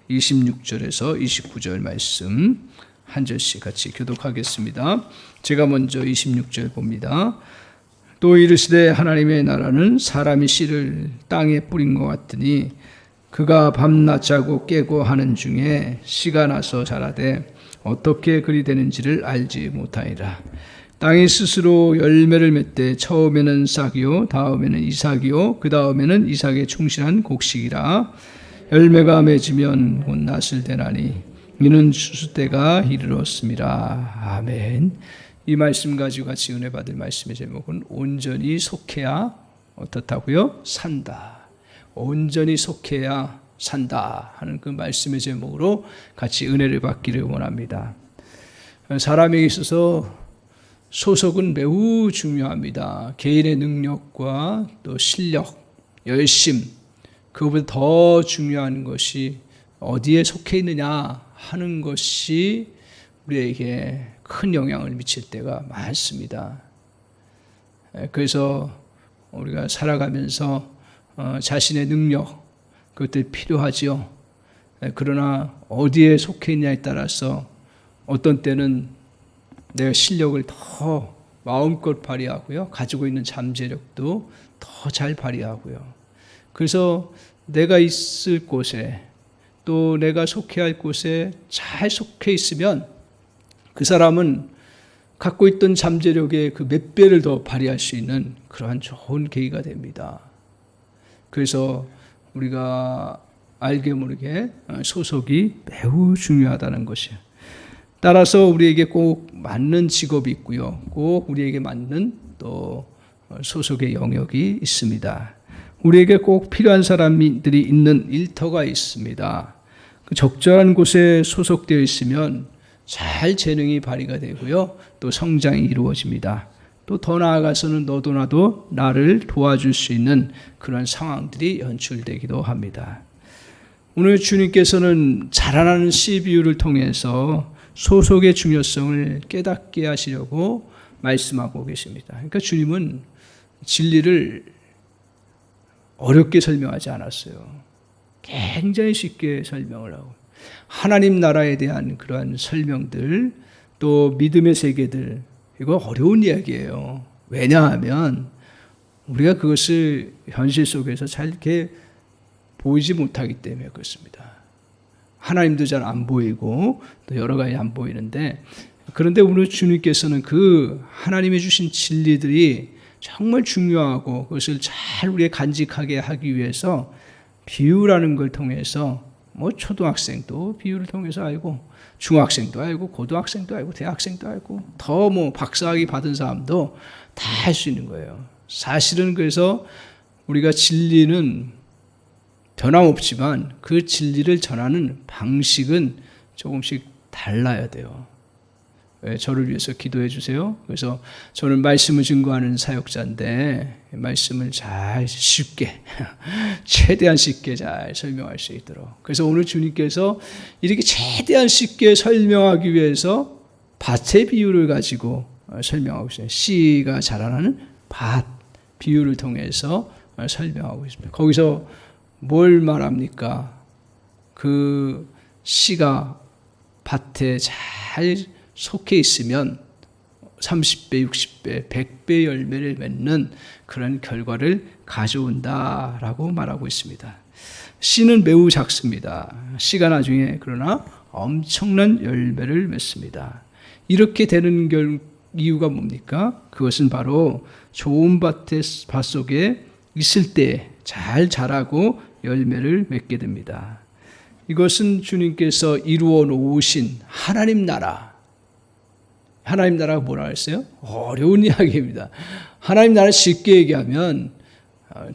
26절에서 29절 말씀 한 절씩 같이 교독하겠습니다. 제가 먼저 26절 봅니다. 또 이르시되 하나님의 나라는 사람이 씨를 땅에 뿌린 것 같으니 그가 밤낮 자고 깨고 하는 중에 씨가 나서 자라되 어떻게 그리 되는지를 알지 못하니라. 땅이 스스로 열매를 맺되 처음에는 싹이요 다음에는 이삭이요 그 다음에는 이삭에 충실한 곡식이라. 열매가 맺으면 곧 낫을 되나니 이는 추수 때가 이르렀음이라. 아멘. 이 말씀 가지고 같이 은혜 받을 말씀의 제목은 온전히 속해야 어떻다고요? 산다. 온전히 속해야 산다 하는 그 말씀의 제목으로 같이 은혜를 받기를 원합니다. 사람에게 있어서 소속은 매우 중요합니다. 개인의 능력과 또 실력, 열심, 그것보다 더 중요한 것이 어디에 속해 있느냐 하는 것이 우리에게 큰 영향을 미칠 때가 많습니다. 그래서 우리가 살아가면서 자신의 능력, 그것들이 필요하지요. 그러나 어디에 속해 있냐에 따라서 어떤 때는 내가 실력을 더 마음껏 발휘하고요. 가지고 있는 잠재력도 더 잘 발휘하고요. 그래서 내가 있을 곳에 또 내가 속해야 할 곳에 잘 속해 있으면 그 사람은 갖고 있던 잠재력의 그 몇 배를 더 발휘할 수 있는 그러한 좋은 계기가 됩니다. 그래서 우리가 알게 모르게 소속이 매우 중요하다는 것이에요. 따라서 우리에게 꼭 맞는 직업이 있고요. 꼭 우리에게 맞는 또 소속의 영역이 있습니다. 우리에게 꼭 필요한 사람들이 있는 일터가 있습니다. 그 적절한 곳에 소속되어 있으면 잘 재능이 발휘가 되고요. 또 성장이 이루어집니다. 또 더 나아가서는 너도 나도 나를 도와줄 수 있는 그런 상황들이 연출되기도 합니다. 오늘 주님께서는 자라나는 씨 비유를 통해서 소속의 중요성을 깨닫게 하시려고 말씀하고 계십니다. 그러니까 주님은 진리를 어렵게 설명하지 않았어요. 굉장히 쉽게 설명을 하고 하나님 나라에 대한 그러한 설명들 또 믿음의 세계들 이거 어려운 이야기예요. 왜냐하면 우리가 그것을 현실 속에서 잘 이렇게 보이지 못하기 때문에 그렇습니다. 하나님도 잘 안 보이고 또 여러 가지 안 보이는데 그런데 오늘 주님께서는 그 하나님이 주신 진리들이 정말 중요하고 그것을 잘 우리가 간직하게 하기 위해서 비유라는 걸 통해서 뭐 초등학생도 비유를 통해서 알고 중학생도 알고 고등학생도 알고 대학생도 알고 더 뭐 박사학위 받은 사람도 다 할 수 있는 거예요. 사실은 그래서 우리가 진리는 변함없지만 그 진리를 전하는 방식은 조금씩 달라야 돼요. 저를 위해서 기도해 주세요. 그래서 저는 말씀을 증거하는 사역자인데 말씀을 잘 쉽게 최대한 쉽게 잘 설명할 수 있도록 그래서 오늘 주님께서 이렇게 최대한 쉽게 설명하기 위해서 밭의 비유를 가지고 설명하고 있어요. 씨가 자라나는 밭 비유를 통해서 설명하고 있습니다. 거기서 뭘 말합니까? 그 씨가 밭에 잘 속해 있으면 30배, 60배, 100배 열매를 맺는 그런 결과를 가져온다라고 말하고 있습니다. 씨는 매우 작습니다. 씨가 나중에 그러나 엄청난 열매를 맺습니다. 이렇게 되는 이유가 뭡니까? 그것은 바로 좋은 밭 속에 있을 때 잘 자라고 열매를 맺게 됩니다. 이것은 주님께서 이루어 놓으신 하나님 나라. 하나님 나라가 뭐라 했어요? 어려운 이야기입니다. 하나님 나라 쉽게 얘기하면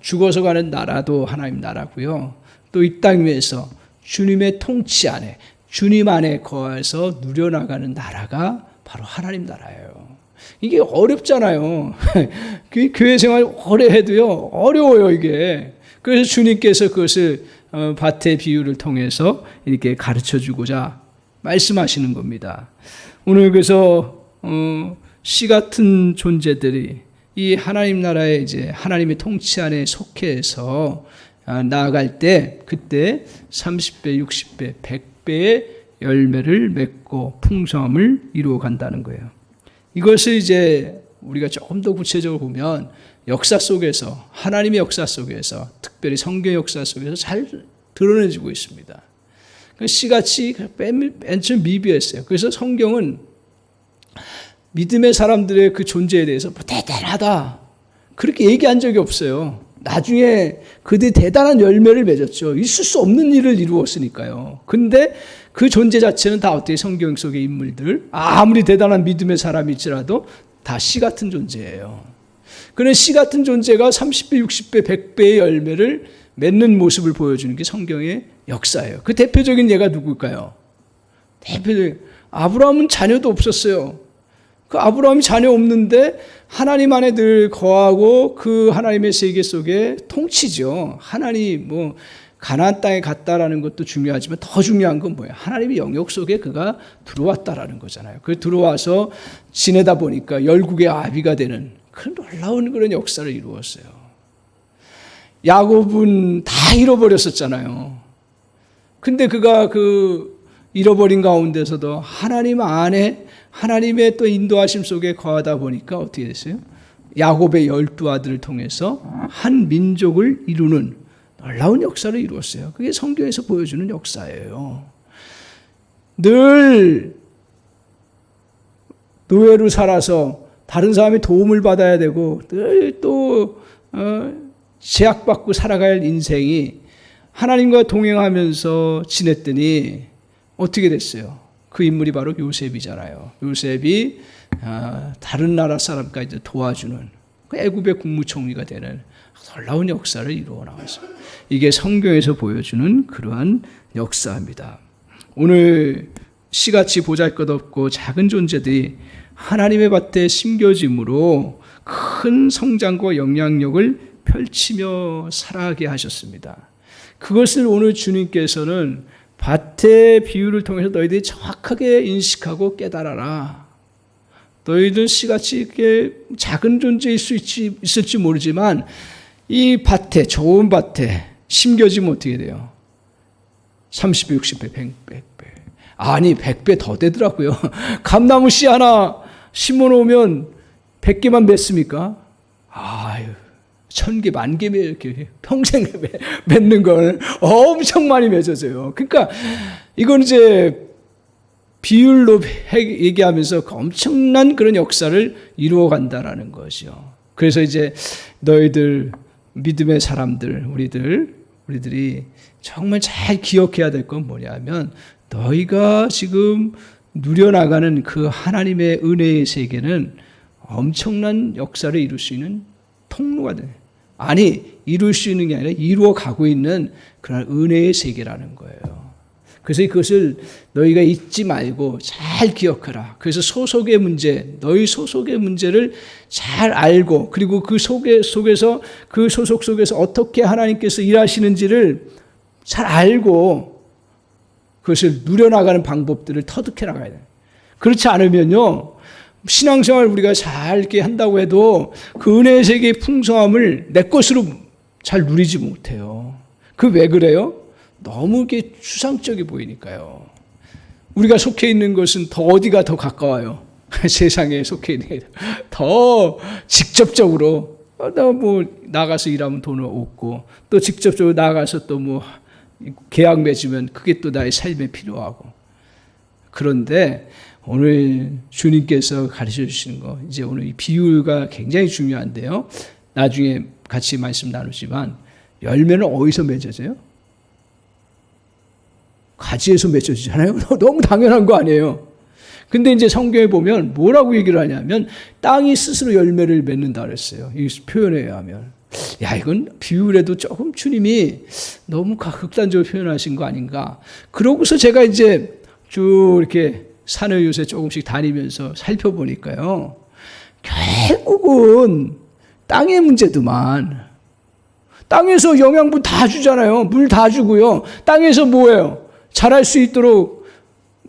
죽어서 가는 나라도 하나님 나라고요. 또 이 땅 위에서 주님의 통치 안에 주님 안에 거해서 누려나가는 나라가 바로 하나님 나라예요. 이게 어렵잖아요. 교회 생활 오래 해도요 어려워요 이게. 그래서 주님께서 그것을 밭의 비유를 통해서 이렇게 가르쳐주고자 말씀하시는 겁니다. 오늘 그래서 씨 같은 존재들이 이 하나님 나라에 이제 하나님의 통치 안에 속해서 나아갈 때 그때 30배, 60배, 100배의 열매를 맺고 풍성함을 이루어 간다는 거예요. 이것을 이제 우리가 조금 더 구체적으로 보면 역사 속에서, 하나님의 역사 속에서, 특별히 성경 역사 속에서 잘 드러내지고 있습니다. 씨같이 맨 처음 미비했어요. 그래서 성경은 믿음의 사람들의 그 존재에 대해서 뭐 대단하다 그렇게 얘기한 적이 없어요. 나중에 그들이 대단한 열매를 맺었죠. 있을 수 없는 일을 이루었으니까요. 근데 그 존재 자체는 다 어떻게 성경 속의 인물들, 아무리 대단한 믿음의 사람일지라도 다 씨 같은 존재예요. 그런 씨 같은 존재가 30배, 60배, 100배의 열매를 맺는 모습을 보여주는 게 성경의 역사예요. 그 대표적인 예가 누굴까요? 대표적인 아브라함은 자녀도 없었어요. 그 아브라함이 자녀 없는데 하나님 안에 늘 거하고 그 하나님의 세계 속에 통치죠. 하나님 뭐 가나안 땅에 갔다라는 것도 중요하지만 더 중요한 건 뭐예요? 하나님의 영역 속에 그가 들어왔다라는 거잖아요. 그 들어와서 지내다 보니까 열국의 아비가 되는 그 놀라운 그런 역사를 이루었어요. 야곱은 다 잃어버렸었잖아요. 근데 그가 그 잃어버린 가운데서도 하나님 안에 하나님의 또 인도하심 속에 거하다 보니까 어떻게 됐어요? 야곱의 12아들을 통해서 한 민족을 이루는 놀라운 역사를 이루었어요. 그게 성경에서 보여주는 역사예요. 늘 노예로 살아서 다른 사람의 도움을 받아야 되고 늘 또 제약받고 살아갈 인생이 하나님과 동행하면서 지냈더니 어떻게 됐어요? 그 인물이 바로 요셉이잖아요. 요셉이 다른 나라 사람까지 도와주는 그 애굽의 국무총리가 되는 놀라운 역사를 이루어 나왔습니다. 이게 성경에서 보여주는 그러한 역사입니다. 오늘 씨같이 보잘것없고 작은 존재들이 하나님의 밭에 심겨짐으로 큰 성장과 영향력을 펼치며 살아가게 하셨습니다. 그것을 오늘 주님께서는 밭의 비유를 통해서 너희들이 정확하게 인식하고 깨달아라. 너희들 씨같이 이렇게 작은 존재일 수 있을지 모르지만 이 밭에, 좋은 밭에 심겨지면 어떻게 돼요? 30배, 60배, 100배. 아니 100배 더 되더라고요. 감나무 씨 하나 심어놓으면 100개만 맺습니까? 아유 1000개, 10,000개 이렇게 평생 맺는 걸 엄청 많이 맺어져요. 그러니까 이건 이제 비율로 얘기하면서 엄청난 그런 역사를 이루어 간다라는 것이요. 그래서 이제 너희들 믿음의 사람들, 우리들이 정말 잘 기억해야 될 건 뭐냐면 너희가 지금 누려나가는 그 하나님의 은혜의 세계는 엄청난 역사를 이룰 수 있는 통로가 돼. 아니, 이룰 수 있는 게 아니라 이루어 가고 있는 그런 은혜의 세계라는 거예요. 그래서 그것을 너희가 잊지 말고 잘 기억하라. 그래서 소속의 문제, 너희 소속의 문제를 잘 알고 그리고 그 속에서 그 소속 속에서 어떻게 하나님께서 일하시는지를 잘 알고 그것을 누려나가는 방법들을 터득해 나가야 돼요. 그렇지 않으면요, 신앙생활 우리가 잘 이렇게 한다고 해도 그 은혜의 세계의 풍성함을 내 것으로 잘 누리지 못해요. 그 왜 그래요? 너무 이렇게 추상적이 보이니까요. 우리가 속해 있는 것은 더 어디가 더 가까워요? 세상에 속해 있는 게 더 직접적으로 뭐 나가서 일하면 돈을 얻고 또 직접적으로 나가서 또 뭐 계약 맺으면 그게 또 나의 삶에 필요하고. 그런데 오늘 주님께서 가르쳐 주시는 거, 이제 오늘 이 비유가 굉장히 중요한데요. 나중에 같이 말씀 나누지만 열매는 어디서 맺어져요? 가지에서 맺어지잖아요. 너무 당연한 거 아니에요. 근데 이제 성경에 보면 뭐라고 얘기를 하냐면 땅이 스스로 열매를 맺는다 그랬어요. 이 표현에 의하면. 야, 이건 비유라도 조금 주님이 너무 극단적으로 표현하신 거 아닌가. 그러고서 제가 이제 쭉 이렇게 산을 요새 조금씩 다니면서 살펴보니까요. 결국은 땅의 문제도만. 땅에서 영양분 다 주잖아요. 물 다 주고요. 땅에서 뭐예요? 자랄 수 있도록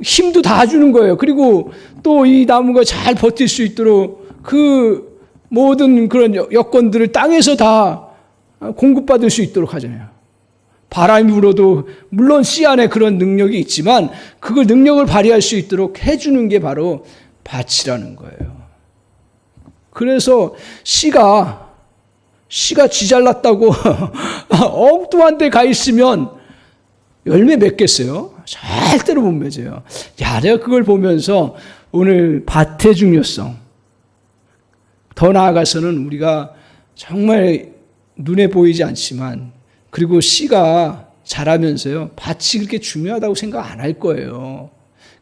힘도 다 주는 거예요. 그리고 또 이 나무가 잘 버틸 수 있도록 그 모든 그런 여건들을 땅에서 다 공급받을 수 있도록 하잖아요. 바람이 불어도 물론 씨 안에 그런 능력이 있지만 그걸 능력을 발휘할 수 있도록 해주는 게 바로 밭이라는 거예요. 그래서 씨가 쥐잘났다고 엉뚱한 데 가 있으면 열매 맺겠어요? 절대로 못 맺어요. 야, 내가 그걸 보면서 오늘 밭의 중요성, 더 나아가서는 우리가 정말 눈에 보이지 않지만 그리고 씨가 자라면서요, 밭이 그렇게 중요하다고 생각 안 할 거예요.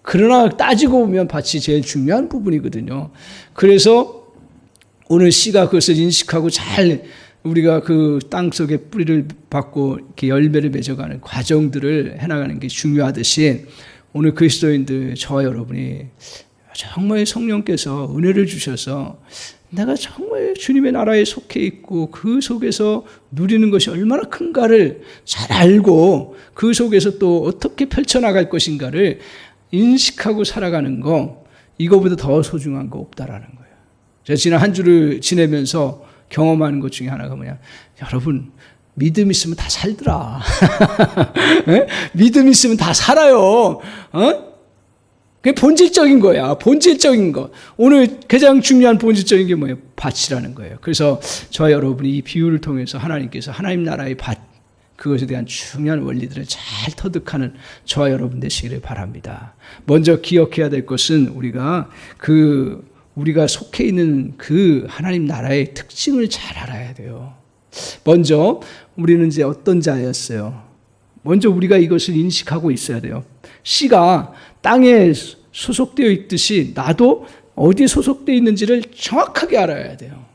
그러나 따지고 보면 밭이 제일 중요한 부분이거든요. 그래서 오늘 씨가 그것을 인식하고 잘 우리가 그 땅속에 뿌리를 받고 이렇게 열매를 맺어가는 과정들을 해나가는 게 중요하듯이 오늘 그리스도인들 저와 여러분이 정말 성령께서 은혜를 주셔서 내가 정말 주님의 나라에 속해 있고 그 속에서 누리는 것이 얼마나 큰가를 잘 알고 그 속에서 또 어떻게 펼쳐나갈 것인가를 인식하고 살아가는 거, 이거보다 더 소중한 거 없다라는 거예요. 제가 지난 한 주를 지내면서 경험하는 것 중에 하나가 뭐냐, 여러분 믿음 있으면 다 살더라. 믿음 있으면 다 살아요. 그게 본질적인 거야. 본질적인 거. 오늘 가장 중요한 본질적인 게 뭐예요? 밭이라는 거예요. 그래서 저와 여러분이 이 비유를 통해서 하나님께서 하나님 나라의 밭, 그것에 대한 중요한 원리들을 잘 터득하는 저와 여러분 되시기를 바랍니다. 먼저 기억해야 될 것은 우리가 속해 있는 그 하나님 나라의 특징을 잘 알아야 돼요. 먼저 우리는 이제 어떤 자였어요? 먼저 우리가 이것을 인식하고 있어야 돼요. 씨가 땅에 소속되어 있듯이 나도 어디에 소속되어 있는지를 정확하게 알아야 돼요.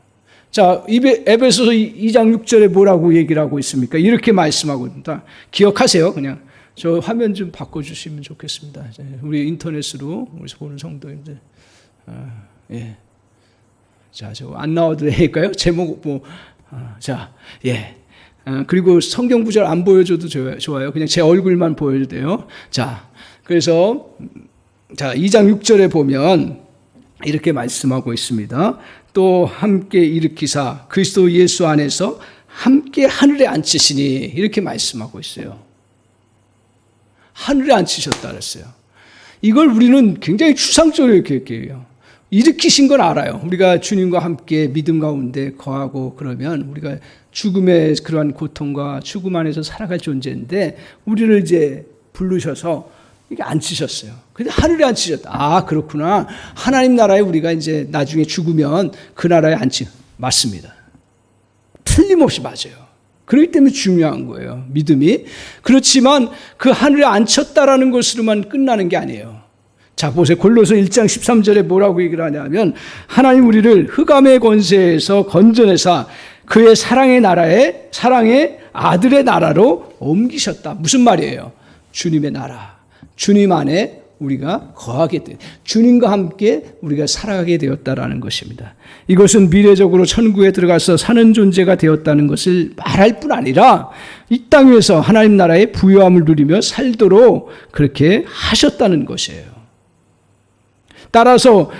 자, 에베소서 2장 6절에 뭐라고 얘기를 하고 있습니까? 이렇게 말씀하고 있습니다. 기억하세요. 그냥 저 화면 좀 바꿔주시면 좋겠습니다. 우리 인터넷으로 우리 보는 성도님들. 예. 자, 저 안 나와도 될까요? 제목 자, 예. 그리고 성경 구절 안 보여줘도 좋아요. 그냥 제 얼굴만 보여도 돼요. 자, 그래서 2장 6절에 보면 이렇게 말씀하고 있습니다. 또 함께 일으키사 그리스도 예수 안에서 함께 하늘에 앉히시니, 이렇게 말씀하고 있어요. 하늘에 앉히셨다 그랬어요. 이걸 우리는 굉장히 추상적으로 이렇게 얘기해요. 일으키신 건 알아요. 우리가 주님과 함께 믿음 가운데 거하고 그러면 우리가 죽음의 그러한 고통과 죽음 안에서 살아갈 존재인데 우리를 이제 부르셔서 이게 앉히셨어요. 근데 하늘에 앉히셨다. 아, 그렇구나. 하나님 나라에 우리가 이제 나중에 죽으면 그 나라에 맞습니다. 틀림없이 맞아요. 그렇기 때문에 중요한 거예요. 믿음이. 그렇지만 그 하늘에 앉혔다라는 것으로만 끝나는 게 아니에요. 자, 보세요. 골로새 1장 13절에 뭐라고 얘기를 하냐면 하나님 우리를 흑암의 권세에서 건져내사 그의 사랑의 나라에, 사랑의 아들의 나라로 옮기셨다. 무슨 말이에요? 주님의 나라. 주님 안에 우리가 거하게 돼, 주님과 함께 우리가 살아가게 되었다라는 것입니다. 이것은 미래적으로 천국에 들어가서 사는 존재가 되었다는 것을 말할 뿐 아니라 이 땅에서 하나님 나라의 부요함을 누리며 살도록 그렇게 하셨다는 것이에요. 따라서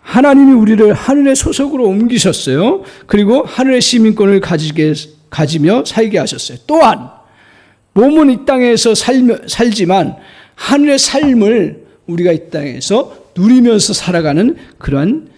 하나님이 우리를 하늘의 소속으로 옮기셨어요. 그리고 하늘의 시민권을 가지며 살게 하셨어요. 또한 몸은 이 땅에서 살지만 하늘의 삶을 우리가 이 땅에서 누리면서 살아가는 그러한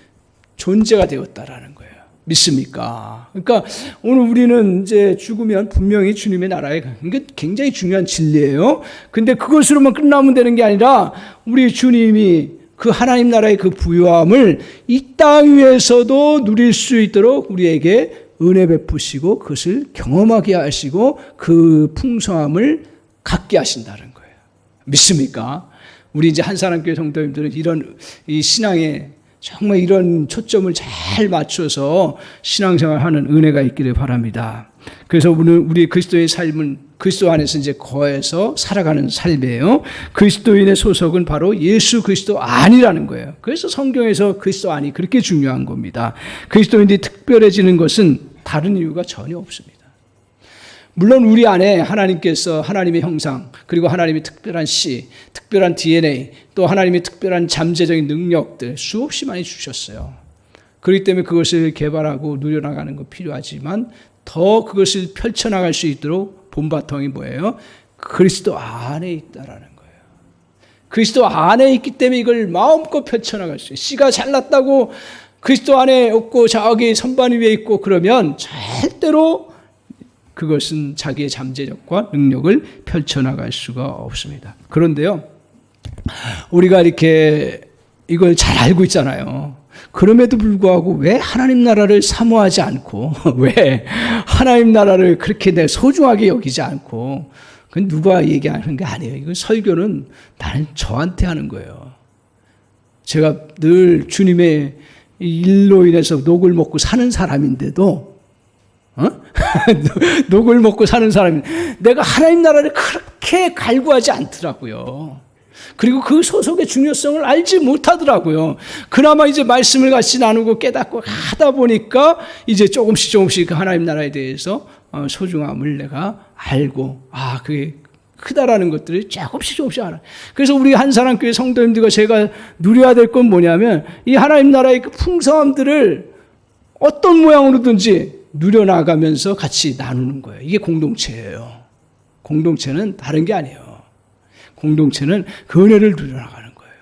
존재가 되었다라는 거예요. 믿습니까? 그러니까 오늘 우리는 이제 죽으면 분명히 주님의 나라에 가는 게 굉장히 중요한 진리예요. 근데 그것으로만 끝나면 되는 게 아니라 우리 주님이 그 하나님 나라의 그 부요함을 이 땅 위에서도 누릴 수 있도록 우리에게 은혜 베푸시고 그것을 경험하게 하시고 그 풍성함을 갖게 하신다는 거예요. 믿습니까? 우리 이제 한사람교회 성도님들은 이런 이 신앙에 정말 이런 초점을 잘 맞춰서 신앙생활하는 은혜가 있기를 바랍니다. 그래서 우리 그리스도의 삶은 그리스도 안에서 이제 거해서 살아가는 삶이에요. 그리스도인의 소속은 바로 예수 그리스도 안이라는 거예요. 그래서 성경에서 그리스도 안이 그렇게 중요한 겁니다. 그리스도인들이 특별해지는 것은 다른 이유가 전혀 없습니다. 물론 우리 안에 하나님께서 하나님의 형상, 그리고 하나님의 특별한 씨, 특별한 DNA, 또 하나님의 특별한 잠재적인 능력들 수없이 많이 주셨어요. 그렇기 때문에 그것을 개발하고 누려나가는 거 필요하지만 더 그것을 펼쳐나갈 수 있도록 본바탕이 뭐예요? 그리스도 안에 있다라는 거예요. 그리스도 안에 있기 때문에 이걸 마음껏 펼쳐나갈 수 있어요. 씨가 잘났다고 그리스도 안에 없고 저기 선반 위에 있고 그러면 절대로 그것은 자기의 잠재력과 능력을 펼쳐나갈 수가 없습니다. 그런데요, 우리가 이렇게 이걸 잘 알고 있잖아요. 그럼에도 불구하고 왜 하나님 나라를 사모하지 않고, 왜 하나님 나라를 그렇게 소중하게 여기지 않고, 그건 누가 얘기하는 게 아니에요. 이건 설교는 나는 저한테 하는 거예요. 제가 늘 주님의 일로 인해서 녹을 먹고 사는 사람인데도, 녹을 먹고 사는 사람이 내가 하나님 나라를 그렇게 갈구하지 않더라고요. 그리고 그 소속의 중요성을 알지 못하더라고요. 그나마 이제 말씀을 같이 나누고 깨닫고 하다 보니까 이제 조금씩 하나님 나라에 대해서 소중함을 내가 알고, 그게 크다라는 것들을 조금씩 알아. 그래서 우리 한사람교회 성도님들과 제가 누려야 될 건 뭐냐면 이 하나님 나라의 그 풍성함들을 어떤 모양으로든지 누려나가면서 같이 나누는 거예요. 이게 공동체예요. 공동체는 다른 게 아니에요. 공동체는 그 은혜를 누려나가는 거예요.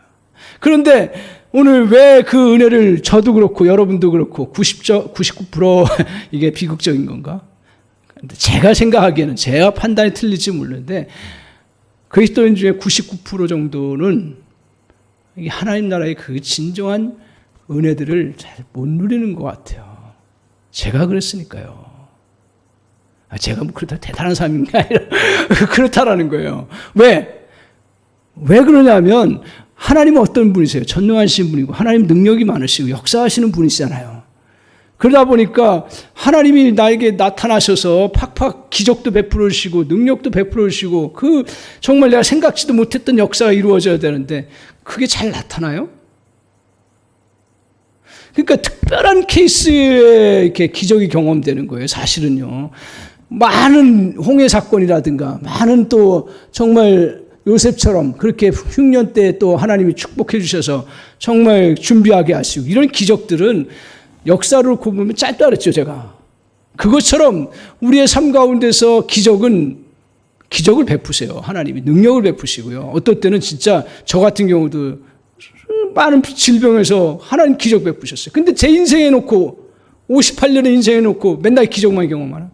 그런데 오늘 왜 그 은혜를 저도 그렇고 여러분도 그렇고 99% 이게 비극적인 건가? 제가 생각하기에는 제가 판단이 틀릴지 모르는데 그리스도인 중에 99% 정도는 하나님 나라의 그 진정한 은혜들을 잘 못 누리는 것 같아요. 제가 그랬으니까요. 제가 뭐 그렇다 대단한 사람인 게 아니라 그렇다라는 거예요. 왜 그러냐면 하나님은 어떤 분이세요? 전능하신 분이고 하나님 능력이 많으시고 역사하시는 분이시잖아요. 그러다 보니까 하나님이 나에게 나타나셔서 팍팍 기적도 베풀어 주시고 능력도 베풀어 주시고 그 정말 내가 생각지도 못했던 역사가 이루어져야 되는데 그게 잘 나타나요? 그러니까 특별한 케이스에 이렇게 기적이 경험되는 거예요. 사실은요. 많은 홍해 사건이라든가 많은 또 정말 요셉처럼 그렇게 흉년 때 또 하나님이 축복해 주셔서 정말 준비하게 하시고 이런 기적들은 역사를 보면 짧다 그랬죠, 제가. 그것처럼 우리의 삶 가운데서 기적을 베푸세요. 하나님이 능력을 베푸시고요. 어떨 때는 진짜 저 같은 경우도 많은 질병에서 하나님 기적 베푸셨어요. 근데 제 인생에 놓고 58년의 인생에 놓고 맨날 기적만 경험하나?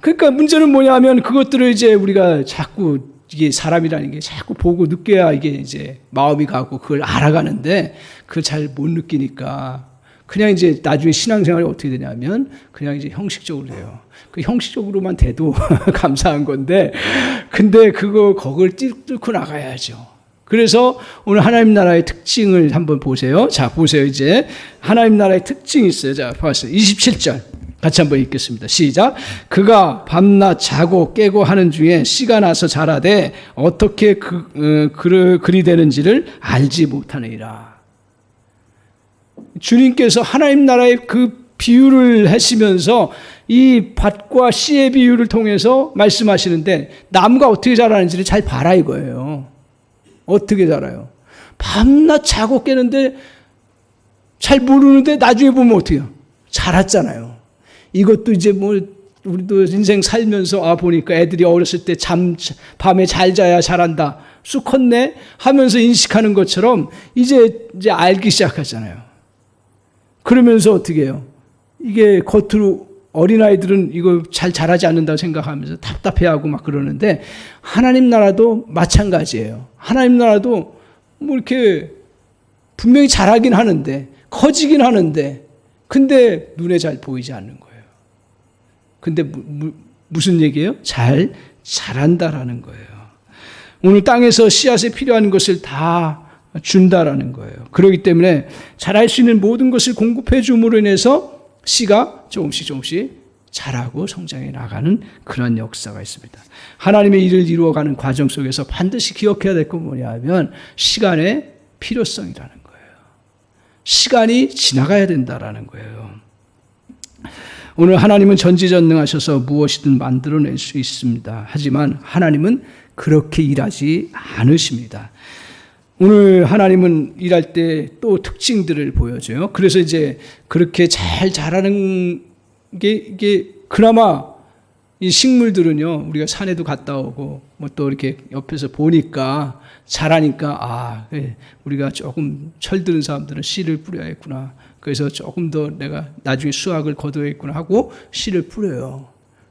그러니까 문제는 뭐냐면 그것들을 이제 우리가 자꾸 이게 사람이라는 게 자꾸 보고 느껴야 이게 이제 마음이 가고 그걸 알아가는데 그걸 잘 못 느끼니까 그냥 이제 나중에 신앙생활이 어떻게 되냐면 그냥 이제 형식적으로 돼요. 그 형식적으로만 돼도 감사한 건데 근데 그걸 뚫고 나가야죠. 그래서 오늘 하나님 나라의 특징을 한번 보세요. 자, 보세요. 이제 하나님 나라의 특징이 있어요. 자, 봤어요. 27절. 같이 한번 읽겠습니다. 시작. 그가 밤낮 자고 깨고 하는 중에 씨가 나서 자라되 어떻게 그리 되는지를 알지 못하느니라. 주님께서 하나님 나라의 그 비유를 하시면서 이 밭과 씨의 비유를 통해서 말씀하시는데 나무가 어떻게 자라는지를 잘 봐라 이거예요. 어떻게 자라요? 밤낮 자고 깨는데 잘 모르는데 나중에 보면 어떻게 해요? 자랐잖아요. 이것도 이제 뭐 우리도 인생 살면서 보니까 애들이 어렸을 때 밤에 잘 자야 잘한다. 쑥 컸네 하면서 인식하는 것처럼 이제 알기 시작하잖아요. 그러면서 어떻게 해요? 이게 겉으로 어린아이들은 이거 잘 자라지 않는다고 생각하면서 답답해하고 막 그러는데 하나님 나라도 마찬가지예요. 하나님 나라도 뭐 이렇게 분명히 자라긴 하는데 커지긴 하는데 근데 눈에 잘 보이지 않는 거예요. 근데 무슨 얘기예요? 잘 자란다라는 거예요. 오늘 땅에서 씨앗에 필요한 것을 다 준다라는 거예요. 그렇기 때문에 자랄 수 있는 모든 것을 공급해 줌으로 인해서 씨가 조금씩 자라고 성장해 나가는 그런 역사가 있습니다. 하나님의 일을 이루어가는 과정 속에서 반드시 기억해야 될 건 뭐냐면 시간의 필요성이라는 거예요. 시간이 지나가야 된다라는 거예요. 오늘 하나님은 전지전능하셔서 무엇이든 만들어낼 수 있습니다. 하지만 하나님은 그렇게 일하지 않으십니다. 오늘 하나님은 일할 때 또 특징들을 보여줘요. 그래서 이제 그렇게 잘 자라는 게 이게 그나마 이 식물들은요, 우리가 산에도 갔다 오고, 뭐 또 이렇게 옆에서 보니까, 자라니까, 우리가 조금 철드는 사람들은 씨를 뿌려야겠구나. 그래서 조금 더 내가 나중에 수확을 거둬야겠구나 하고 씨를 뿌려요.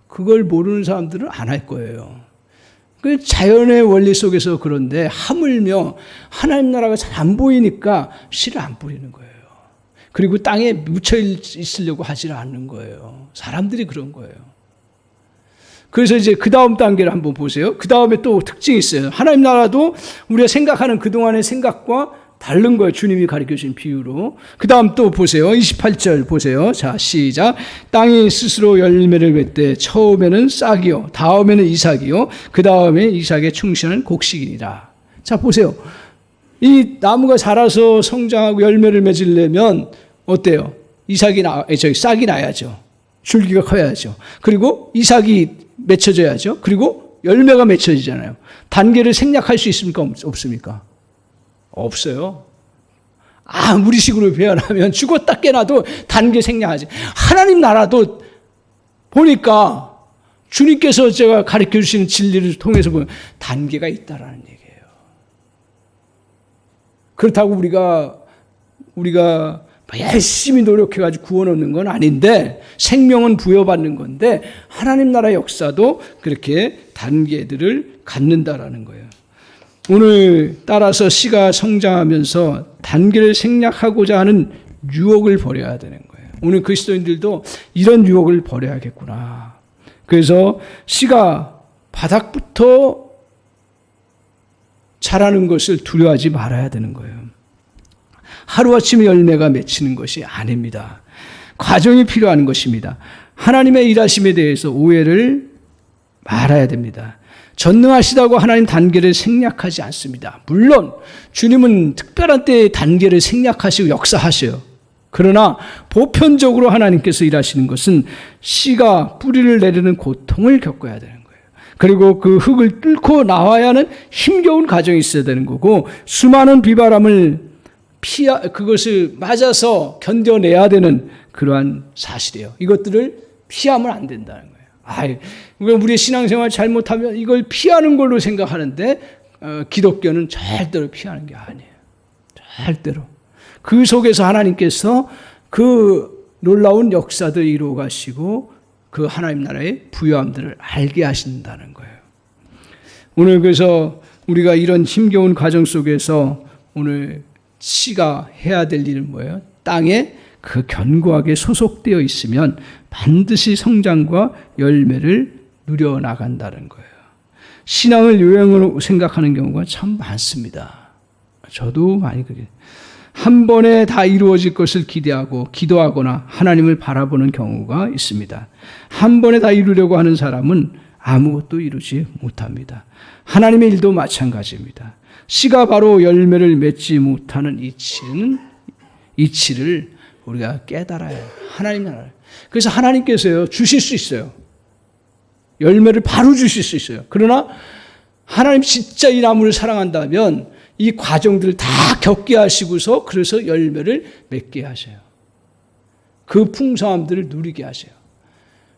그걸 모르는 사람들은 안 할 거예요. 그 자연의 원리 속에서 그런데 하물며 하나님 나라가 잘 안 보이니까 씨를 안 뿌리는 거예요. 그리고 땅에 묻혀 있으려고 하지 않는 거예요. 사람들이 그런 거예요. 그래서 이제 그 다음 단계를 한번 보세요. 그 다음에 또 특징이 있어요. 하나님 나라도 우리가 생각하는 그동안의 생각과 다른 거예요. 주님이 가르쳐 주신 비유로. 그 다음 또 보세요. 28절 보세요. 자, 시작. 땅이 스스로 열매를 맺되 처음에는 싹이요, 다음에는 이삭이요, 그 다음에 이삭에 충실한 곡식이니라. 자, 보세요. 이 나무가 자라서 성장하고 열매를 맺으려면 어때요? 싹이 나야죠. 줄기가 커야죠. 그리고 이삭이 맺혀져야죠. 그리고 열매가 맺혀지잖아요. 단계를 생략할 수 있습니까? 없습니까? 없어요. 아무리 식으로 표현하면 죽었다 깨나도 단계 생략하지. 하나님 나라도 보니까 주님께서 제가 가르쳐 주시는 진리를 통해서 보면 단계가 있다라는 얘기예요. 그렇다고 우리가 열심히 노력해가지고 구원 얻는 건 아닌데, 생명은 부여받는 건데, 하나님 나라의 역사도 그렇게 단계들을 갖는다라는 거예요. 오늘 따라서 씨가 성장하면서 단계를 생략하고자 하는 유혹을 버려야 되는 거예요. 오늘 그리스도인들도 이런 유혹을 버려야겠구나. 그래서 씨가 바닥부터 자라는 것을 두려워하지 말아야 되는 거예요. 하루아침에 열매가 맺히는 것이 아닙니다. 과정이 필요한 것입니다. 하나님의 일하심에 대해서 오해를 말아야 됩니다. 전능하시다고 하나님 단계를 생략하지 않습니다. 물론 주님은 특별한 때에 단계를 생략하시고 역사하셔요. 그러나 보편적으로 하나님께서 일하시는 것은 씨가 뿌리를 내리는 고통을 겪어야 되는 거예요. 그리고 그 흙을 뚫고 나와야 하는 힘겨운 과정이 있어야 되는 거고, 수많은 비바람을 그것을 맞아서 견뎌내야 되는 그러한 사실이에요. 이것들을 피하면 안 된다는 거예요. 우리의 신앙생활 잘못하면 이걸 피하는 걸로 생각하는데, 기독교는 절대로 피하는 게 아니에요. 절대로. 그 속에서 하나님께서 그 놀라운 역사들 이루어 가시고 그 하나님 나라의 부요함들을 알게 하신다는 거예요. 오늘 그래서 우리가 이런 힘겨운 과정 속에서 오늘 씨가 해야 될 일은 뭐예요? 땅에 그 견고하게 소속되어 있으면 반드시 성장과 열매를 누려나간다는 거예요. 신앙을 요행으로 생각하는 경우가 참 많습니다. 저도 많이 그게. 한 번에 다 이루어질 것을 기대하고 기도하거나 하나님을 바라보는 경우가 있습니다. 한 번에 다 이루려고 하는 사람은 아무것도 이루지 못합니다. 하나님의 일도 마찬가지입니다. 씨가 바로 열매를 맺지 못하는 이치를 우리가 깨달아야 해요. 하나님 나라를. 그래서 하나님께서요, 주실 수 있어요. 열매를 바로 주실 수 있어요. 그러나 하나님 진짜 이 나무를 사랑한다면 이 과정들을 다 겪게 하시고서 그래서 열매를 맺게 하셔요. 그 풍성함들을 누리게 하셔요.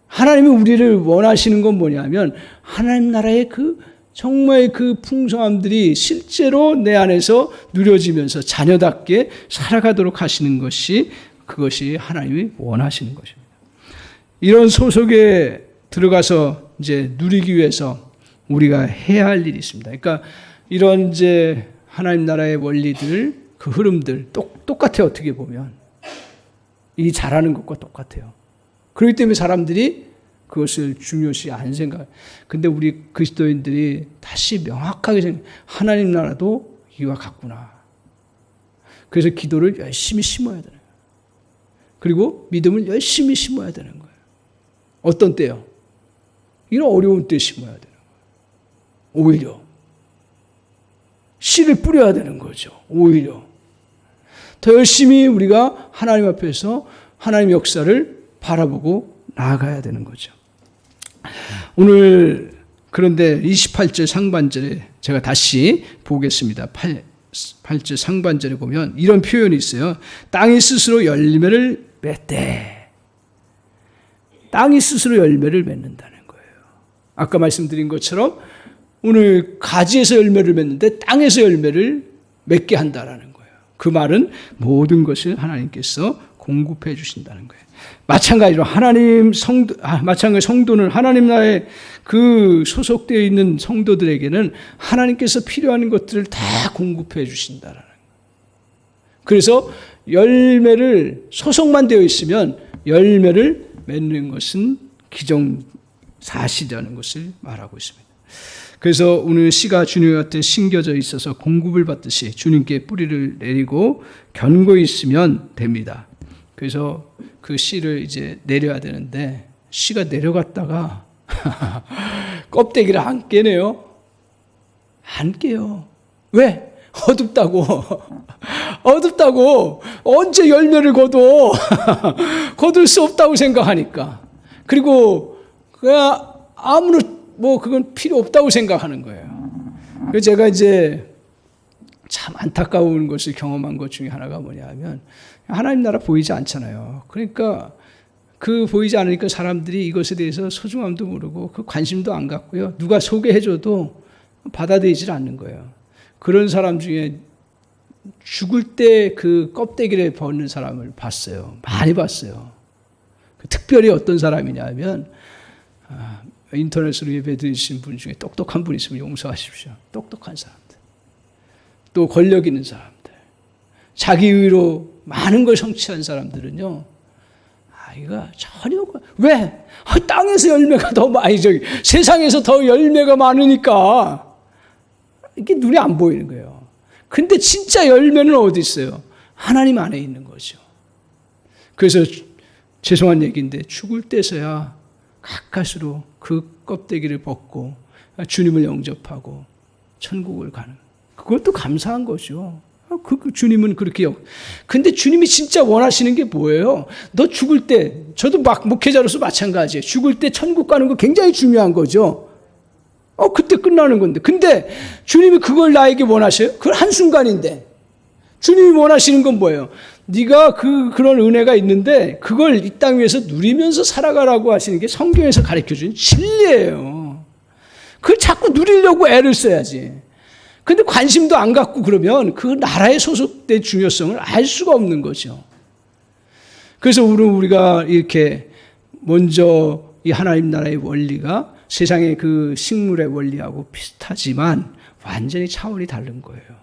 하나님이 우리를 원하시는 건 뭐냐면 하나님 나라의 정말 그 풍성함들이 실제로 내 안에서 누려지면서 자녀답게 살아가도록 하시는 것이, 그것이 하나님이 원하시는 것입니다. 이런 소속에 들어가서 이제 누리기 위해서 우리가 해야 할 일이 있습니다. 그러니까 이런 이제 하나님 나라의 원리들, 그 흐름들 똑같아요. 어떻게 보면 이 잘하는 것과 똑같아요. 그렇기 때문에 사람들이 그것을 중요시 안 생각. 근데 우리 그리스도인들이 다시 명확하게 하나님 나라도 이와 같구나. 그래서 기도를 열심히 심어야 되는 거예요. 그리고 믿음을 열심히 심어야 되는 거예요. 어떤 때요? 이런 어려운 때 심어야 되는 거예요. 오히려 씨를 뿌려야 되는 거죠. 오히려 더 열심히 우리가 하나님 앞에서 하나님의 역사를 바라보고 나아가야 되는 거죠. 오늘 그런데 28절 상반절에 제가 다시 보겠습니다. 8절 상반절에 보면 이런 표현이 있어요. 땅이 스스로 열매를 맺되, 땅이 스스로 열매를 맺는다는 거예요. 아까 말씀드린 것처럼 오늘 가지에서 열매를 맺는데 땅에서 열매를 맺게 한다라는 거예요. 그 말은 모든 것을 하나님께서 공급해 주신다는 거예요. 마찬가지로 마찬가지 성도는 하나님 나라에 그 소속되어 있는 성도들에게는 하나님께서 필요한 것들을 다 공급해 주신다라는 거예요. 그래서 열매를 소속만 되어 있으면 열매를 맺는 것은 기정사실이라는 것을 말하고 있습니다. 그래서 오늘 씨가 주님 같은 심겨져 있어서 공급을 받듯이 주님께 뿌리를 내리고 견고히 있으면 됩니다. 그래서 그 씨를 이제 내려야 되는데 씨가 내려갔다가 껍데기를 안 깨네요. 안 깨요. 왜? 어둡다고. 어둡다고. 언제 열매를 거둘 수 없다고 생각하니까. 그리고 그냥 아무런 그건 필요 없다고 생각하는 거예요. 그래서 제가 이제 참 안타까운 것을 경험한 것 중에 하나가 뭐냐면 하나님 나라 보이지 않잖아요. 그러니까 그 보이지 않으니까 사람들이 이것에 대해서 소중함도 모르고 그 관심도 안 갖고요. 누가 소개해줘도 받아들이질 않는 거예요. 그런 사람 중에 죽을 때 그 껍데기를 벗는 사람을 봤어요. 많이 봤어요. 특별히 어떤 사람이냐면 인터넷으로 예배 드리신 분 중에 똑똑한 분 있으면 용서하십시오. 똑똑한 사람들. 또 권력 있는 사람들. 자기 의로 많은 걸 성취한 사람들은요. 이거 전혀 왜? 땅에서 열매가 더 많이 세상에서 더 열매가 많으니까 이게 눈에 안 보이는 거예요. 근데 진짜 열매는 어디 있어요? 하나님 안에 있는 거죠. 그래서 죄송한 얘기인데 죽을 때서야 가까스로 그 껍데기를 벗고 주님을 영접하고 천국을 가는. 그것도 감사한 거죠. 그 주님은 그렇게 근데 주님이 진짜 원하시는 게 뭐예요? 너 죽을 때, 저도 목회자로서 마찬가지예요. 죽을 때 천국 가는 거 굉장히 중요한 거죠. 그때 끝나는 건데. 근데 주님이 그걸 나에게 원하셔요? 그건 한순간인데. 주님이 원하시는 건 뭐예요? 네가 그런 은혜가 있는데 그걸 이 땅 위에서 누리면서 살아가라고 하시는 게 성경에서 가르쳐주는 진리예요. 그걸 자꾸 누리려고 애를 써야지. 근데 관심도 안 갖고 그러면 그 나라에 소속된 중요성을 알 수가 없는 거죠. 그래서 우리가 이렇게 먼저 이 하나님 나라의 원리가 세상의 그 식물의 원리하고 비슷하지만 완전히 차원이 다른 거예요.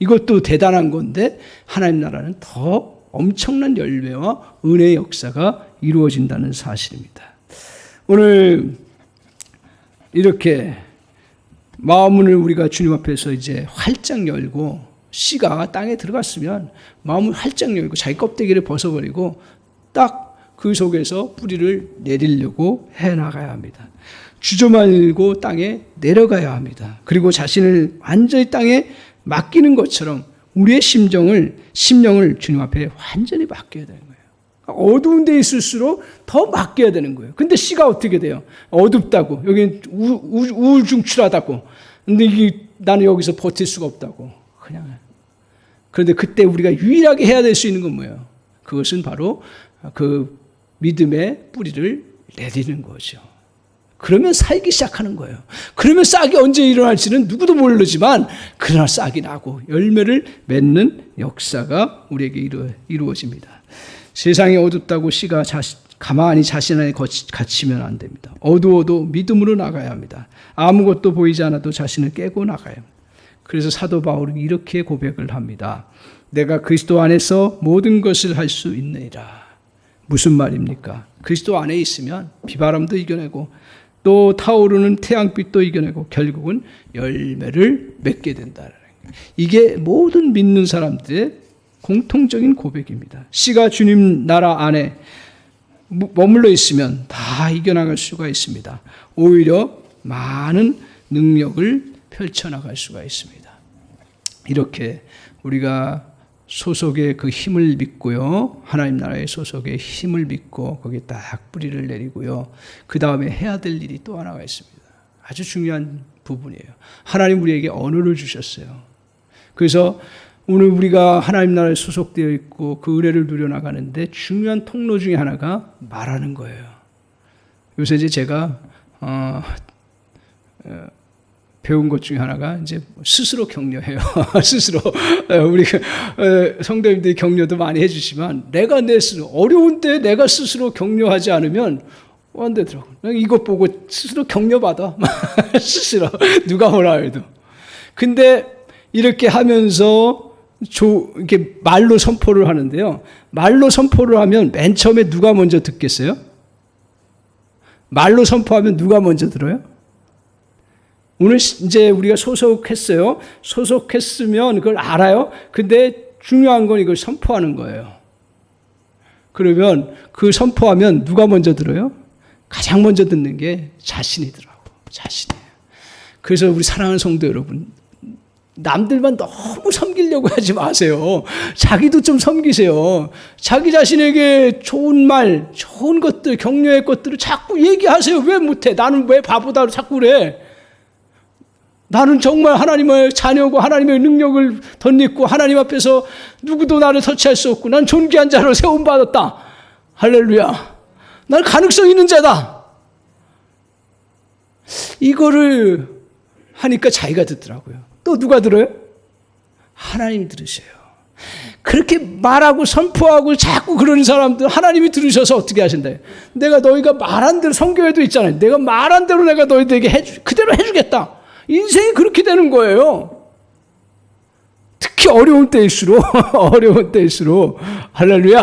이것도 대단한 건데 하나님 나라는 더 엄청난 열매와 은혜의 역사가 이루어진다는 사실입니다. 오늘 이렇게 마음을 우리가 주님 앞에서 이제 활짝 열고 씨가 땅에 들어갔으면 마음을 활짝 열고 자기 껍데기를 벗어버리고 딱 그 속에서 뿌리를 내리려고 해나가야 합니다. 주저 말고 땅에 내려가야 합니다. 그리고 자신을 완전히 땅에 맡기는 것처럼 우리의 심령을 주님 앞에 완전히 맡겨야 되는 거예요. 어두운 데 있을수록 더 맡겨야 되는 거예요. 근데 씨가 어떻게 돼요? 어둡다고. 여기는 우울중출하다고. 근데 나는 여기서 버틸 수가 없다고. 그냥. 그런데 그때 우리가 유일하게 해야 될 수 있는 건 뭐예요? 그것은 바로 그 믿음의 뿌리를 내리는 거죠. 그러면 살기 시작하는 거예요. 그러면 싹이 언제 일어날지는 누구도 모르지만 그러나 싹이 나고 열매를 맺는 역사가 우리에게 이루어집니다. 세상이 어둡다고 씨가 가만히 자신 안에 갇히면 안 됩니다. 어두워도 믿음으로 나가야 합니다. 아무것도 보이지 않아도 자신을 깨고 나가야 합니다. 그래서 사도 바울은 이렇게 고백을 합니다. 내가 그리스도 안에서 모든 것을 할 수 있느니라. 무슨 말입니까? 그리스도 안에 있으면 비바람도 이겨내고 또 타오르는 태양빛도 이겨내고 결국은 열매를 맺게 된다는 거예요. 이게 모든 믿는 사람들의 공통적인 고백입니다. 씨가 주님 나라 안에 머물러 있으면 다 이겨나갈 수가 있습니다. 오히려 많은 능력을 펼쳐나갈 수가 있습니다. 이렇게 우리가 소속의 그 힘을 믿고요. 하나님 나라의 소속의 힘을 믿고 거기에 딱 뿌리를 내리고요. 그 다음에 해야 될 일이 또 하나가 있습니다. 아주 중요한 부분이에요. 하나님 우리에게 언어를 주셨어요. 그래서 오늘 우리가 하나님 나라에 소속되어 있고 그 은혜를 누려나가는데 중요한 통로 중에 하나가 말하는 거예요. 요새 이제 제가 배운 것 중에 하나가 이제 스스로 격려해요. 스스로 우리 성도님들이 격려도 많이 해주시지만 내가 내 스스로 어려운 때 내가 스스로 격려하지 않으면 안 되더라고. 이것 보고 스스로 격려받아. 스스로 누가 뭐라 해도. 근데 이렇게 하면서 이렇게 말로 선포를 하는데요. 말로 선포를 하면 맨 처음에 누가 먼저 듣겠어요? 말로 선포하면 누가 먼저 들어요? 오늘 이제 우리가 소속했어요. 소속했으면 그걸 알아요. 근데 중요한 건 이걸 선포하는 거예요. 그러면 그 선포하면 누가 먼저 들어요? 가장 먼저 듣는 게 자신이더라고. 자신이에요. 그래서 우리 사랑하는 성도 여러분, 남들만 너무 섬기려고 하지 마세요. 자기도 좀 섬기세요. 자기 자신에게 좋은 말, 좋은 것들, 격려의 것들을 자꾸 얘기하세요. 왜 못해? 나는 왜 바보다 자꾸 그래? 나는 정말 하나님의 자녀고 하나님의 능력을 덧입고 하나님 앞에서 누구도 나를 터치할 수 없고 난 존귀한 자로 세움받았다. 할렐루야. 난 가능성 있는 자다. 이거를 하니까 자기가 듣더라고요. 또 누가 들어요? 하나님이 들으셔요. 그렇게 말하고 선포하고 자꾸 그러는 사람들 하나님이 들으셔서 어떻게 하신다. 내가 너희가 말한 대로, 성경에도 있잖아요. 내가 말한 대로 내가 너희들에게 그대로 해주겠다. 인생이 그렇게 되는 거예요. 특히 어려운 때일수록 어려운 때일수록 할렐루야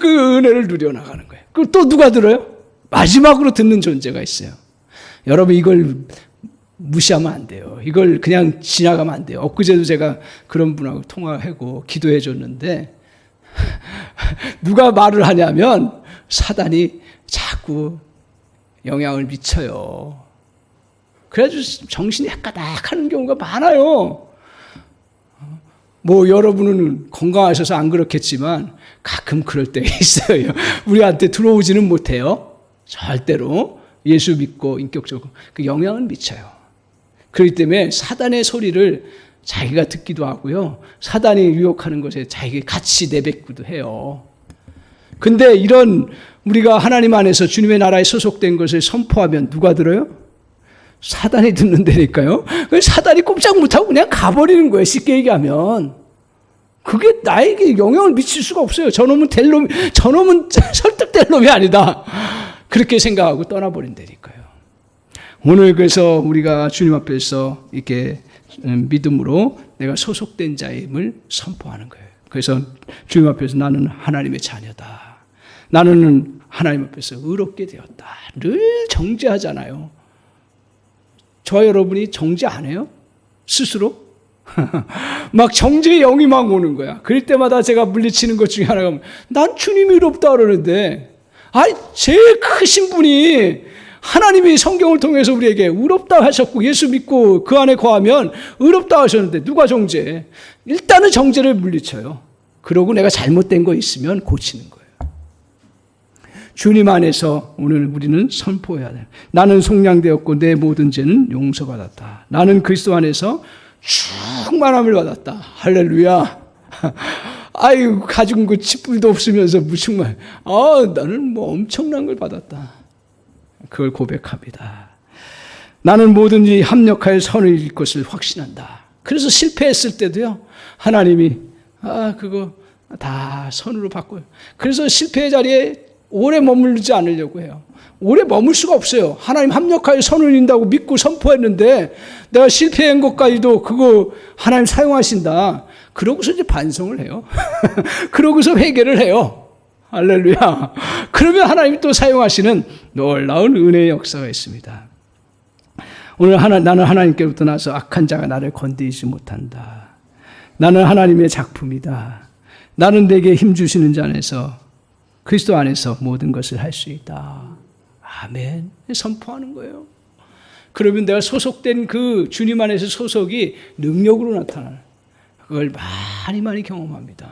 그 은혜를 누려나가는 거예요. 그리고 또 누가 들어요? 마지막으로 듣는 존재가 있어요. 여러분 이걸 무시하면 안 돼요. 이걸 그냥 지나가면 안 돼요. 엊그제도 제가 그런 분하고 통화하고 기도해 줬는데 누가 말을 하냐면 사단이 자꾸 영향을 미쳐요. 그래가지고 정신이 헷가닥 하는 경우가 많아요. 뭐 여러분은 건강하셔서 안 그렇겠지만 가끔 그럴 때가 있어요. 우리한테 들어오지는 못해요. 절대로. 예수 믿고 인격적으로 그 영향을 미쳐요. 그렇기 때문에 사단의 소리를 자기가 듣기도 하고요. 사단이 유혹하는 것에 자기가 같이 내뱉기도 해요. 근데 이런 우리가 하나님 안에서 주님의 나라에 소속된 것을 선포하면 누가 들어요? 사단이 듣는다니까요. 사단이 꼼짝 못하고 그냥 가버리는 거예요. 쉽게 얘기하면. 그게 나에게 영향을 미칠 수가 없어요. 저놈은 설득될 놈이 아니다. 그렇게 생각하고 떠나버린다니까요. 오늘 그래서 우리가 주님 앞에서 이렇게 믿음으로 내가 소속된 자임을 선포하는 거예요. 그래서 주님 앞에서 나는 하나님의 자녀다. 나는 하나님 앞에서 의롭게 되었다. 늘 정죄하잖아요. 저와 여러분이 정죄 안 해요? 스스로? 막 정죄의 영이 막 오는 거야. 그럴 때마다 제가 물리치는 것 중에 하나가 난 주님이 의롭다 그러는데 제일 크신 분이 하나님이 성경을 통해서 우리에게 의롭다 하셨고 예수 믿고 그 안에 거하면 의롭다 하셨는데 누가 정죄해? 일단은 정죄를 물리쳐요. 그러고 내가 잘못된 거 있으면 고치는 거예요. 주님 안에서 오늘 우리는 선포해야 돼요. 나는 속량되었고 내 모든 죄는 용서받았다. 나는 그리스도 안에서 충만함을 받았다. 할렐루야. 아유 가진 거 칫불도 없으면서 무슨 말. 나는 뭐 엄청난 걸 받았다. 그걸 고백합니다. 나는 뭐든지 합력하여 선을 이룰 것을 확신한다. 그래서 실패했을 때도요. 하나님이 그거 다 선으로 바꿔요. 그래서 실패의 자리에 오래 머물지 않으려고 해요. 오래 머물 수가 없어요. 하나님 합력하여 선을 이룬다고 믿고 선포했는데 내가 실패한 것까지도 그거 하나님 사용하신다. 그러고서 이제 반성을 해요. 그러고서 회개를 해요. 할렐루야. 그러면 하나님이 또 사용하시는 놀라운 은혜의 역사가 있습니다. 오늘 나는 하나님께로부터 나서 악한 자가 나를 건드리지 못한다. 나는 하나님의 작품이다. 나는 내게 힘주시는 자 안에서 그리스도 안에서 모든 것을 할 수 있다. 아멘. 선포하는 거예요. 그러면 내가 소속된 그 주님 안에서 소속이 능력으로 나타나요. 그걸 많이 경험합니다.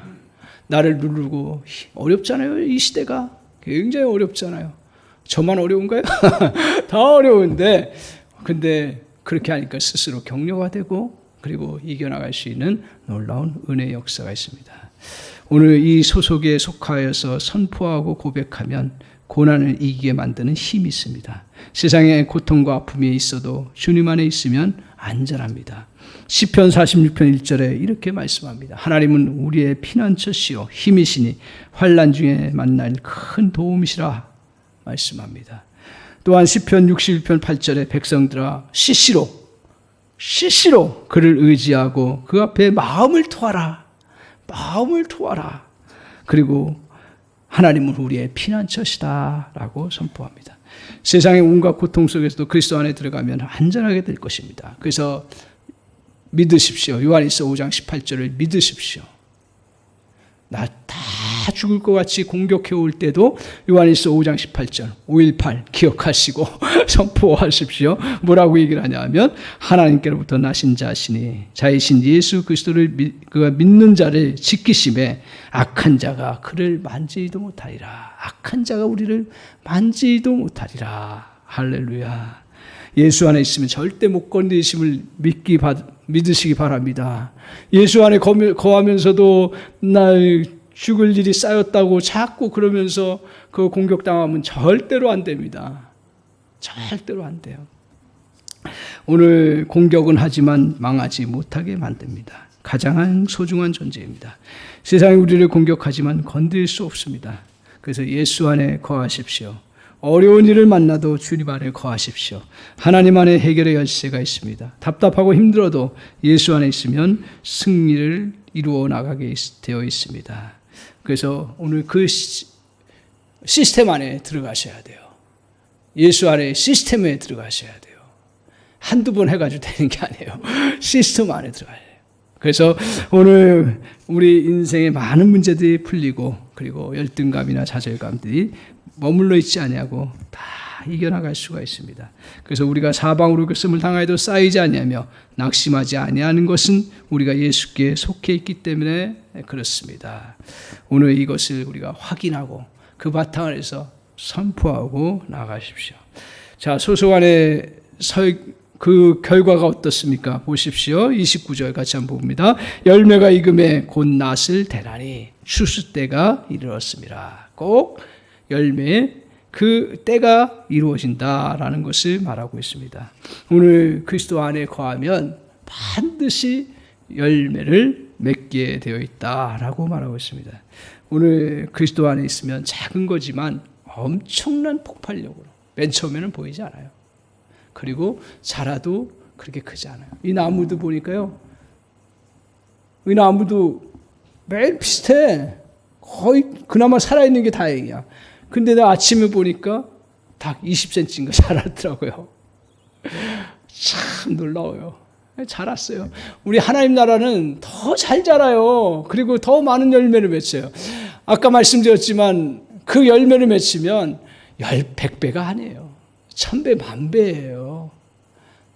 나를 누르고 어렵잖아요. 이 시대가 굉장히 어렵잖아요. 저만 어려운가요? 다 어려운데 근데 그렇게 하니까 스스로 격려가 되고 그리고 이겨나갈 수 있는 놀라운 은혜의 역사가 있습니다. 오늘 이 소속에 속하여서 선포하고 고백하면 고난을 이기게 만드는 힘이 있습니다. 세상에 고통과 아픔이 있어도 주님 안에 있으면 안전합니다. 시편 46편 1절에 이렇게 말씀합니다. 하나님은 우리의 피난처시요 힘이시니 환난 중에 만날 큰 도움이시라 말씀합니다. 또한 시편 61편 8절에 백성들아 시시로 그를 의지하고 그 앞에 마음을 토하라. 그리고 하나님은 우리의 피난처시다 라고 선포합니다. 세상의 온갖 고통 속에서도 그리스도 안에 들어가면 안전하게 될 것입니다. 그래서 믿으십시오. 요한일서 5장 18절을 믿으십시오. 나 다 죽을 것 같이 공격해 올 때도 요한일서 5장 18절 5.18 기억하시고 선포하십시오. 뭐라고 얘기를 하냐면 하나님께로부터 나신 자신이 자이신 예수 그리스도를 그가 믿는 자를 지키심에 악한 자가 그를 만지지도 못하리라. 악한 자가 우리를 만지지도 못하리라. 할렐루야. 예수 안에 있으면 절대 못 건드리심을 믿으시기 바랍니다. 예수 안에 거하면서도 날 죽을 일이 쌓였다고 자꾸 그러면서 그 공격당하면 절대로 안 됩니다. 절대로 안 돼요. 오늘 공격은 하지만 망하지 못하게 만듭니다. 가장 소중한 존재입니다. 세상이 우리를 공격하지만 건드릴 수 없습니다. 그래서 예수 안에 거하십시오. 어려운 일을 만나도 주님 안에 거하십시오. 하나님 안에 해결의 열쇠가 있습니다. 답답하고 힘들어도 예수 안에 있으면 승리를 이루어 나가게 되어 있습니다. 그래서 오늘 그 시스템 안에 들어가셔야 돼요. 예수 안에 시스템에 들어가셔야 돼요. 한두 번 해가지고 되는 게 아니에요. 시스템 안에 들어가야 돼요. 그래서 오늘 우리 인생의 많은 문제들이 풀리고 그리고 열등감이나 좌절감들이 머물러 있지 아니하고 다 이겨나갈 수가 있습니다. 그래서 우리가 사방으로 교습을 당하여도 쌓이지 아니하며 낙심하지 아니하는 것은 우리가 예수께 속해 있기 때문에 그렇습니다. 오늘 이것을 우리가 확인하고 그 바탕에서 선포하고 나가십시오. 자, 소소한의 그 결과가 어떻습니까? 보십시오. 29절 같이 한번 봅니다. 열매가 익음에 곧 낫을 대나니 추수 때가 이르렀습니다. 꼭 열매의 그 때가 이루어진다라는 것을 말하고 있습니다. 오늘 그리스도 안에 거하면 반드시 열매를 맺게 되어 있다라고 말하고 있습니다. 오늘 그리스도 안에 있으면 작은 거지만 엄청난 폭발력으로 맨 처음에는 보이지 않아요. 그리고 자라도 그렇게 크지 않아요. 이 나무도 보니까요. 이 나무도 매일 비슷해. 거의 그나마 살아있는 게 다행이야. 근데 나 아침에 보니까 닭 20cm인가 자랐더라고요. 참 놀라워요. 자랐어요. 우리 하나님 나라는 더 잘 자라요. 그리고 더 많은 열매를 맺어요. 아까 말씀드렸지만 그 열매를 맺으면 100배가 아니에요. 1000배, 1000배예요.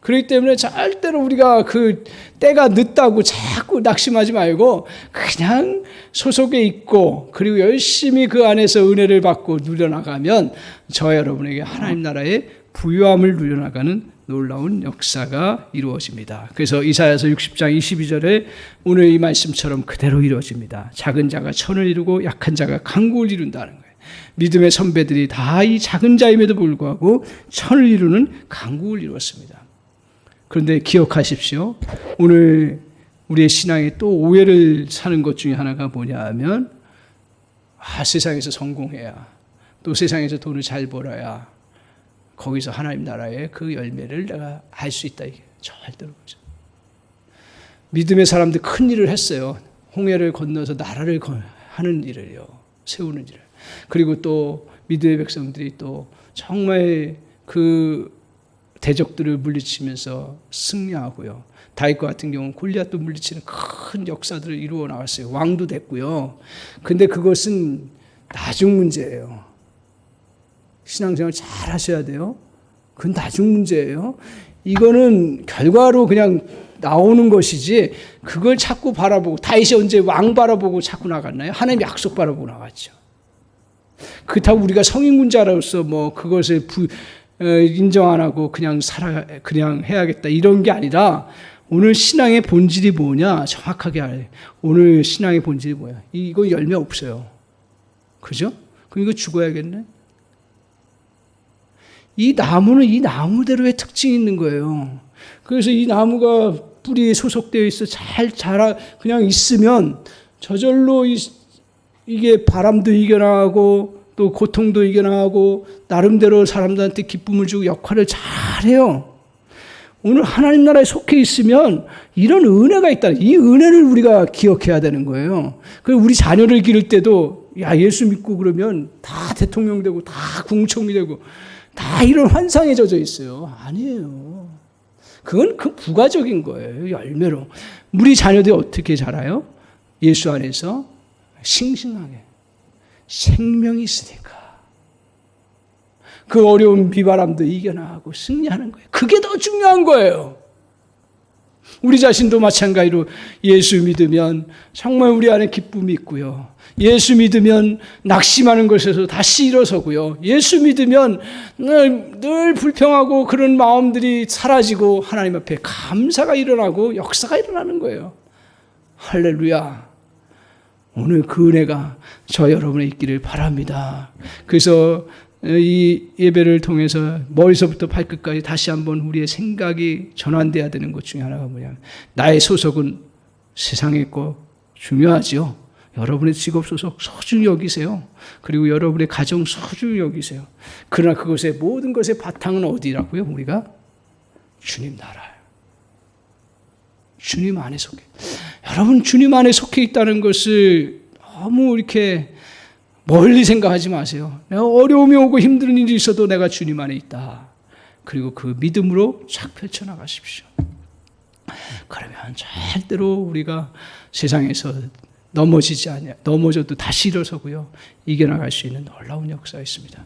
그렇기 때문에 절대로 우리가 그 때가 늦다고 자꾸 낙심하지 말고 그냥 소속에 있고 그리고 열심히 그 안에서 은혜를 받고 누려나가면 저와 여러분에게 하나님 나라의 부유함을 누려나가는 놀라운 역사가 이루어집니다. 그래서 이사야서 60장 22절에 오늘 이 말씀처럼 그대로 이루어집니다. 작은 자가 천을 이루고 약한 자가 강국을 이룬다는 거예요. 믿음의 선배들이 다 이 작은 자임에도 불구하고 천을 이루는 강국을 이루었습니다. 그런데 기억하십시오. 오늘 우리의 신앙에 또 오해를 사는 것 중에 하나가 뭐냐 하면 세상에서 성공해야 또 세상에서 돈을 잘 벌어야 거기서 하나님 나라의 그 열매를 내가 알 수 있다. 이게 절대로 그렇죠. 믿음의 사람들 큰 일을 했어요. 홍해를 건너서 나라를 하는 일을요. 세우는 일을. 그리고 또 믿음의 백성들이 또 정말 그 대적들을 물리치면서 승리하고요. 다윗과 같은 경우는 골리앗도 물리치는 큰 역사들을 이루어 나갔어요. 왕도 됐고요. 근데 그것은 나중 문제예요. 신앙생활 잘 하셔야 돼요. 그건 나중 문제예요. 이거는 결과로 그냥 나오는 것이지 그걸 자꾸 바라보고 다윗이 언제 왕 바라보고 자꾸 나갔나요? 하나님 약속 바라보고 나갔죠. 그렇다고 우리가 성인군자로서 뭐 그것을 인정 안 하고 그냥 해야겠다 이런 게 아니라 오늘 신앙의 본질이 뭐냐 정확하게 알아요. 오늘 신앙의 본질이 뭐야? 이거 열매 없어요. 그죠? 그럼 이거 죽어야겠네? 이 나무는 이 나무대로의 특징이 있는 거예요. 그래서 이 나무가 뿌리에 소속되어 있어 잘 자라 그냥 있으면 저절로 이게 바람도 이겨나가고 또 고통도 이겨나가고 나름대로 사람들한테 기쁨을 주고 역할을 잘해요. 오늘 하나님 나라에 속해 있으면 이런 은혜가 있다. 이 은혜를 우리가 기억해야 되는 거예요. 그리고 우리 자녀를 기를 때도 야 예수 믿고 그러면 다 대통령 되고 다 국무총리 되고 다 이런 환상에 젖어 있어요. 아니에요. 그건 그 부가적인 거예요. 열매로. 우리 자녀들이 어떻게 자라요? 예수 안에서 싱싱하게 생명이 있으니까. 그 어려운 비바람도 이겨나가고 승리하는 거예요. 그게 더 중요한 거예요. 우리 자신도 마찬가지로 예수 믿으면 정말 우리 안에 기쁨이 있고요. 예수 믿으면 낙심하는 것에서 다시 일어서고요. 예수 믿으면 늘 불평하고 그런 마음들이 사라지고 하나님 앞에 감사가 일어나고 역사가 일어나는 거예요. 할렐루야. 오늘 그 은혜가 저 여러분에 있기를 바랍니다. 그래서 이 예배를 통해서 머리서부터 발끝까지 다시 한번 우리의 생각이 전환돼야 되는 것 중에 하나가 뭐냐면 나의 소속은 세상에 있고 중요하죠. 여러분의 직업 소속 소중히 여기세요. 그리고 여러분의 가정 소중히 여기세요. 그러나 그것의 모든 것의 바탕은 어디라고요? 우리가 주님 나라예요. 주님 안에 속해. 여러분 주님 안에 속해 있다는 것을 너무 이렇게 멀리 생각하지 마세요. 내가 어려움이 오고 힘든 일이 있어도 내가 주님 안에 있다. 그리고 그 믿음으로 착 펼쳐나가십시오. 그러면 절대로 우리가 세상에서 넘어지지 않냐. 넘어져도 다시 일어서고요. 이겨나갈 수 있는 놀라운 역사가 있습니다.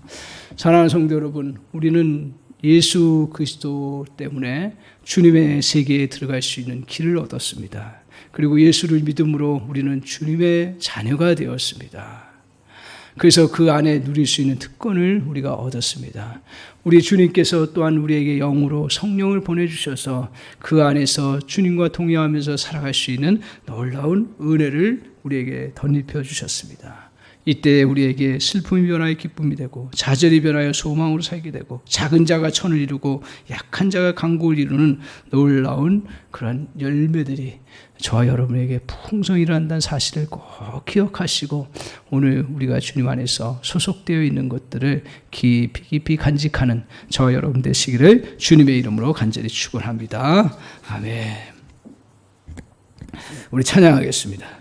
사랑하는 성도 여러분, 우리는 예수 그리스도 때문에 주님의 세계에 들어갈 수 있는 길을 얻었습니다. 그리고 예수를 믿음으로 우리는 주님의 자녀가 되었습니다. 그래서 그 안에 누릴 수 있는 특권을 우리가 얻었습니다. 우리 주님께서 또한 우리에게 영으로 성령을 보내주셔서 그 안에서 주님과 동행하면서 살아갈 수 있는 놀라운 은혜를 우리에게 덧입혀 주셨습니다. 이때 우리에게 슬픔이 변하여 기쁨이 되고 좌절이 변하여 소망으로 살게 되고 작은 자가 천을 이루고 약한 자가 강국을 이루는 놀라운 그런 열매들이 저와 여러분에게 풍성히 일어난다는 사실을 꼭 기억하시고 오늘 우리가 주님 안에서 소속되어 있는 것들을 깊이 깊이 간직하는 저와 여러분 되시기를 주님의 이름으로 간절히 축원합니다. 아멘. 우리 찬양하겠습니다.